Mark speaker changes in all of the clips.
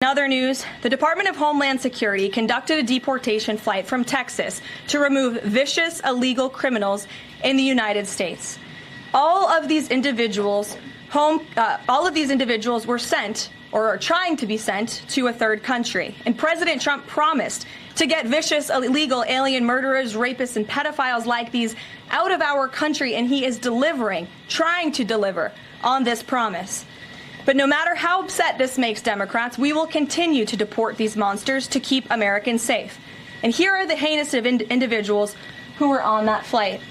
Speaker 1: other news, the Department of Homeland Security conducted a deportation flight from Texas to remove vicious illegal criminals in the United States. All of these individuals were sent or are trying to be sent to a third country. And President Trump promised to get vicious, illegal alien murderers, rapists, and pedophiles like these out of our country, and he is trying to deliver on this promise. But no matter how upset this makes Democrats, we will continue to deport these monsters to keep Americans safe. And here are the heinous individuals who were on that flight.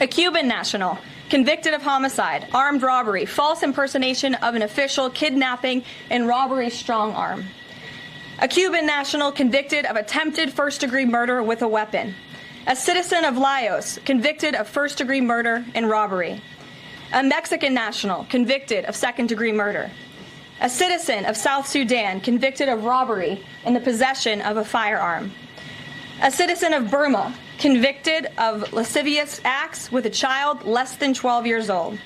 Speaker 1: A Cuban national, convicted of homicide, armed robbery, false impersonation of an official, kidnapping, and robbery strong-arm. A Cuban national convicted of attempted first-degree murder with a weapon. A citizen of Laos convicted of first-degree murder and robbery. A Mexican national convicted of second-degree murder. A citizen of South Sudan convicted of robbery and the possession of a firearm. A citizen of Burma convicted of lascivious acts with a child less than 12 years old.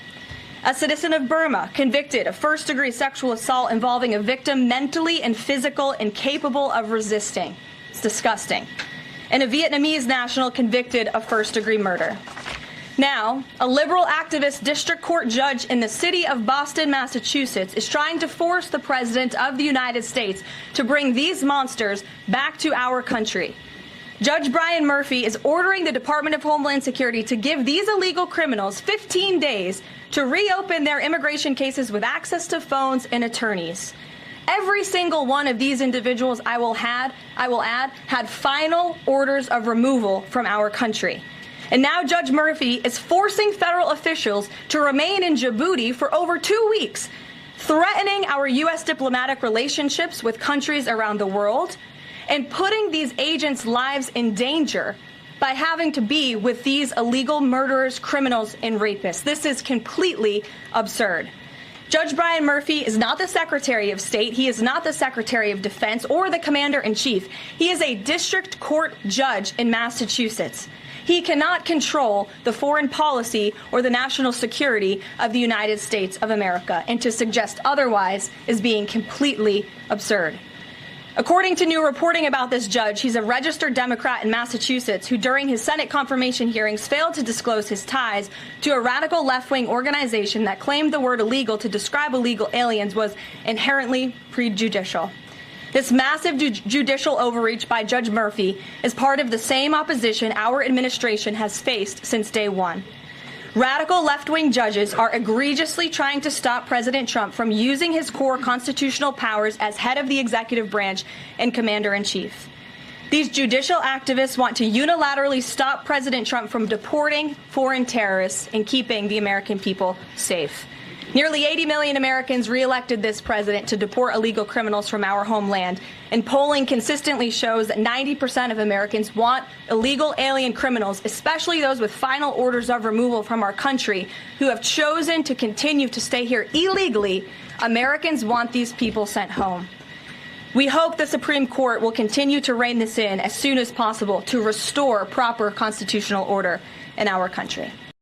Speaker 1: A citizen of Burma convicted of first-degree sexual assault involving a victim mentally and physically incapable of resisting. It's disgusting. And a Vietnamese national convicted of first-degree murder. Now, a liberal activist district court judge in the city of Boston, Massachusetts, is trying to force the President of the United States to bring these monsters back to our country. Judge Brian Murphy is ordering the Department of Homeland Security to give these illegal criminals 15 days to reopen their immigration cases with access to phones and attorneys. Every single one of these individuals, I will add, had final orders of removal from our country. And now Judge Murphy is forcing federal officials to remain in Djibouti for over 2 weeks, threatening our U.S. diplomatic relationships with countries around the world, and putting these agents' lives in danger by having to be with these illegal murderers, criminals, and rapists. This is completely absurd. Judge Brian Murphy is not the Secretary of State. He is not the Secretary of Defense or the Commander-in-Chief. He is a district court judge in Massachusetts. He cannot control the foreign policy or the national security of the United States of America, and to suggest otherwise is being completely absurd. According to new reporting about this judge, he's a registered Democrat in Massachusetts who during his Senate confirmation hearings failed to disclose his ties to a radical left-wing organization that claimed the word illegal to describe illegal aliens was inherently prejudicial. This massive judicial overreach by Judge Murphy is part of the same opposition our administration has faced since day one. Radical left-wing judges are egregiously trying to stop President Trump from using his core constitutional powers as head of the executive branch and commander-in-chief. These judicial activists want to unilaterally stop President Trump from deporting foreign terrorists and keeping the American people safe. Nearly 80 million Americans re-elected this president to deport illegal criminals from our homeland, and polling consistently shows that 90% of Americans want illegal alien criminals, especially those with final orders of removal from our country, who have chosen to continue to stay here illegally. Americans want these people sent home. We hope the Supreme Court will continue to rein this in as soon as possible to restore proper constitutional order in our country.